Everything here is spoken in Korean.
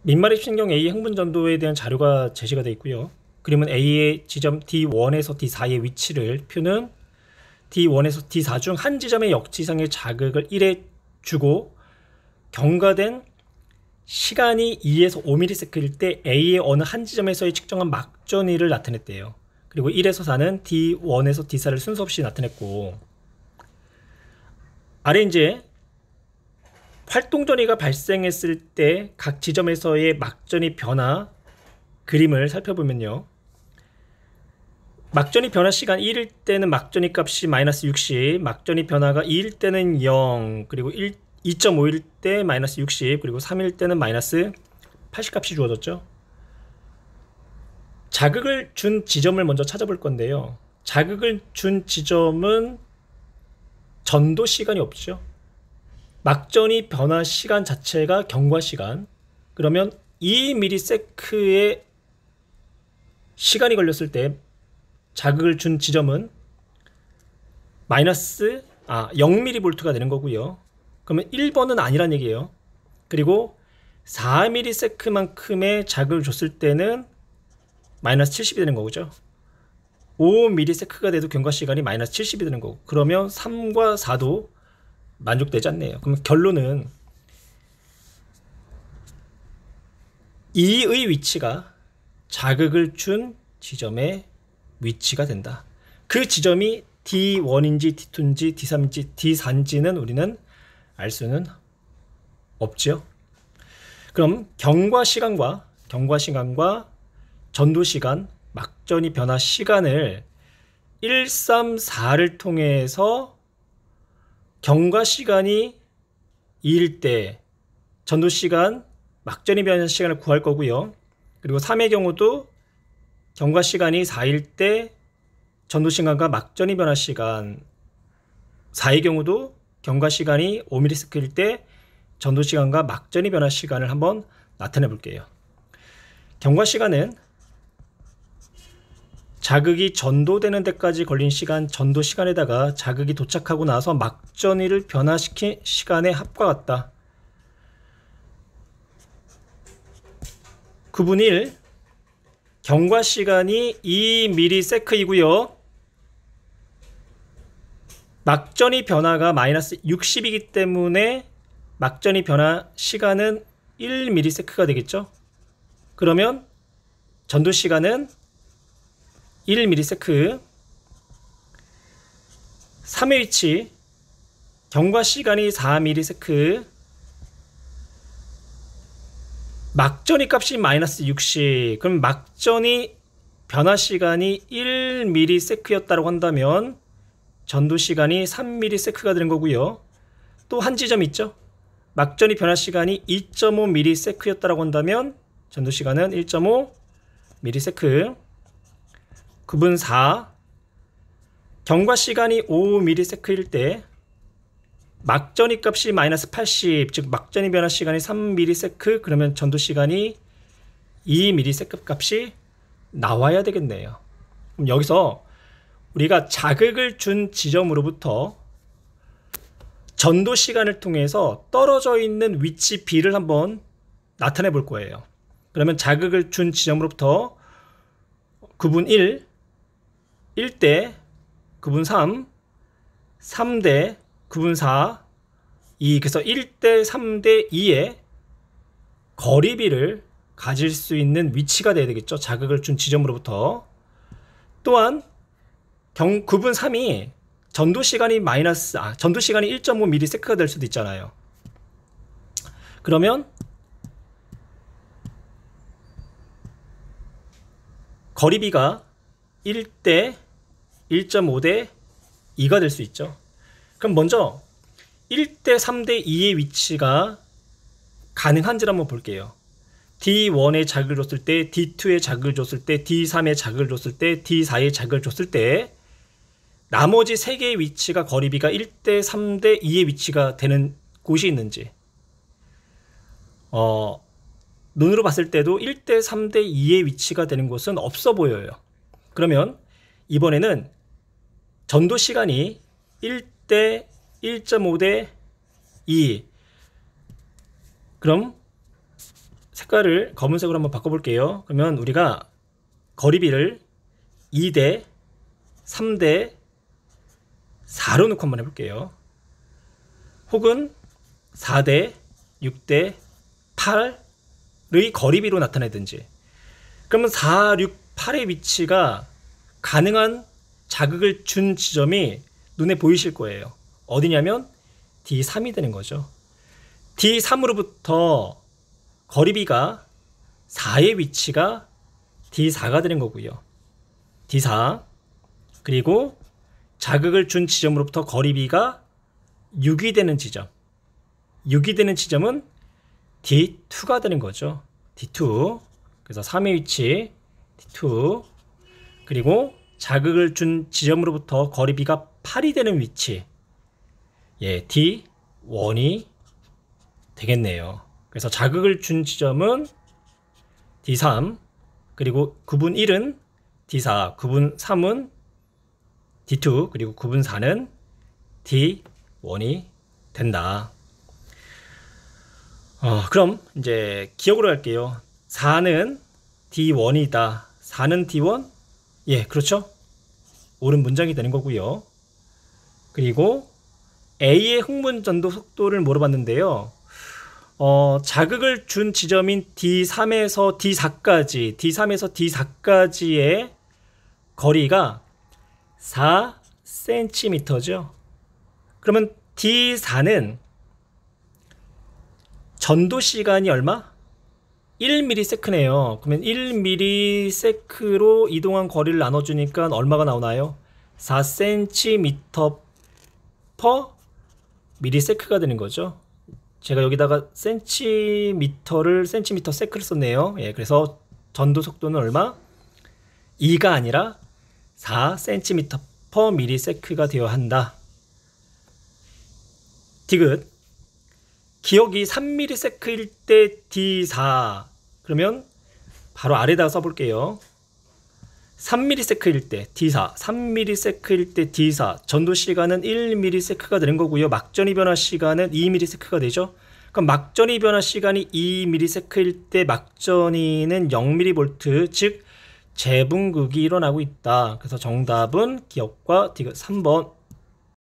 민마립신경 A 흥분전도에 대한 자료가 제시가 되어 있고요. 그림은 A의 지점 D1에서 D4의 위치를 표는 D1에서 D4 중 한 지점의 역지상의 자극을 1에 주고 경과된 시간이 2에서 5ms일 때 A의 어느 한 지점에서의 측정한 막전위를 나타냈대요. 그리고 1에서 4는 D1에서 D4를 순서 없이 나타냈고, 아래 이제 활동전위가 발생했을 때 각 지점에서의 막전위 변화 그림을 살펴보면요. 막전위 변화 시간 1일 때는 막전위 값이 마이너스 60, 막전위 변화가 2일 때는 0, 그리고 2.5일 때 마이너스 60, 그리고 3일 때는 마이너스 80 값이 주어졌죠. 자극을 준 지점을 먼저 찾아볼 건데요. 자극을 준 지점은 전도 시간이 없죠. 막전위 변화 시간 자체가 경과 시간. 그러면 2ms의 시간이 걸렸을 때 자극을 준 지점은 마이너스 0mV가 되는 거고요. 그러면 1번은 아니란 얘기예요. 그리고 4ms만큼의 자극을 줬을 때는 마이너스 70이 되는 거죠. 5ms가 돼도 경과 시간이 마이너스 70이 되는 거고, 그러면 3과 4도 만족되지 않네요. 그럼 결론은 2의 위치가 자극을 준 지점의 위치가 된다. 그 지점이 D1인지 D2인지 D3인지 D4인지는 우리는 알 수는 없죠. 그럼 경과 시간과 전도 시간, 막전위 변화 시간을 1, 3, 4를 통해서 경과 시간이 2일 때 전도 시간, 막전위 변화 시간을 구할 거고요. 그리고 3의 경우도 경과 시간이 4일 때 전도 시간과 막전위 변화 시간, 4의 경우도 경과 시간이 5ms일 때 전도 시간과 막전위 변화 시간을 한번 나타내 볼게요. 경과 시간은 자극이 전도되는 데까지 걸린 시간, 전도 시간에다가 자극이 도착하고 나서 막전위를 변화시킨 시간의 합과 같다. 9분 1, 경과 시간이 2ms이고요. 막전위 변화가 마이너스 60이기 때문에 막전위 변화 시간은 1ms가 되겠죠. 그러면 전도 시간은 1ms. 3의 위치, 경과 시간이 4ms, 막전위 값이 마이너스 60. 그럼 막전위 변화 시간이 1ms였다고 한다면 전도 시간이 3ms가 되는 거고요. 또 한 지점 있죠. 막전위 변화 시간이 2.5ms였다고 한다면 전도 시간은 1.5ms. 9분 4, 경과 시간이 5ms일 때 막전위 값이 마이너스 80, 즉 막전위 변화 시간이 3ms, 그러면 전도 시간이 2ms 값이 나와야 되겠네요. 그럼 여기서 우리가 자극을 준 지점으로부터 전도 시간을 통해서 떨어져 있는 위치 B를 한번 나타내 볼 거예요. 그러면 자극을 준 지점으로부터 9분 1대 9분 3, 3대 9분 4, 2, 그래서 1대 3대 2의 거리비를 가질 수 있는 위치가 돼야 되겠죠. 자극을 준 지점으로부터. 또한 9분 3이 전도 시간이 1.5ms가 될 수도 있잖아요. 그러면 거리비가 1대 1.5대 2가 될 수 있죠. 그럼 먼저 1대 3대 2의 위치가 가능한지를 한번 볼게요. D1에 자극을 줬을 때, D2에 자극을 줬을 때, D3에 자극을 줬을 때, D4에 자극을 줬을 때 나머지 3개의 위치가 거리비가 1대 3대 2의 위치가 되는 곳이 있는지, 눈으로 봤을 때도 1대 3대 2의 위치가 되는 곳은 없어 보여요. 그러면 이번에는 전도 시간이 1대 1.5대 2, 그럼 색깔을 검은색으로 한번 바꿔볼게요. 그러면 우리가 거리비를 2대 3대 4로 놓고 한번 해볼게요. 혹은 4대 6대 8의 거리비로 나타내든지. 그러면 4, 6, 8의 위치가 가능한 자극을 준 지점이 눈에 보이실 거예요. 어디냐면 D3이 되는 거죠. D3으로부터 거리비가 4의 위치가 D4가 되는 거고요. D4 그리고 자극을 준 지점으로부터 거리비가 6이 되는 지점. 6이 되는 지점은 D2가 되는 거죠. D2. 그래서 3의 위치 D2 그리고 자극을 준 지점으로부터 거리비가 8이 되는 위치 D1이 되겠네요. 그래서 자극을 준 지점은 D3 그리고 구분 1은 D4 구분 3은 D2 그리고 구분 4는 D1이 된다. 그럼 이제 기억으로 할게요. 4는 D1이다. 4는 D1? 예, 그렇죠. 옳은 문장이 되는 거고요. 그리고 A의 흥분 전도 속도를 물어봤는데요. 자극을 준 지점인 D3에서 D4까지, D3에서 D4까지의 거리가 4cm죠. 그러면 D4는 전도 시간이 얼마? 1ms네요. 그러면 1ms로 이동한 거리를 나눠주니까 얼마가 나오나요? 4cm per ms가 되는 거죠. 제가 여기다가 센티미터를 센티미터 세크를 썼네요. 예, 그래서 전도 속도는 얼마? 2가 아니라 4cm per ms가 되어야 한다. 디귿. 기억이 3ms일 때 D4 그러면 바로 아래다가 써볼게요. 3ms일 때 D4 3ms일 때 D4 전도 시간은 1ms가 되는 거고요. 막전이 변화 시간은 2ms가 되죠. 그럼 막전이 변화 시간이 2ms일 때 막전이는 0mV 즉 재분극이 일어나고 있다. 그래서 정답은 기억과 디귿 3번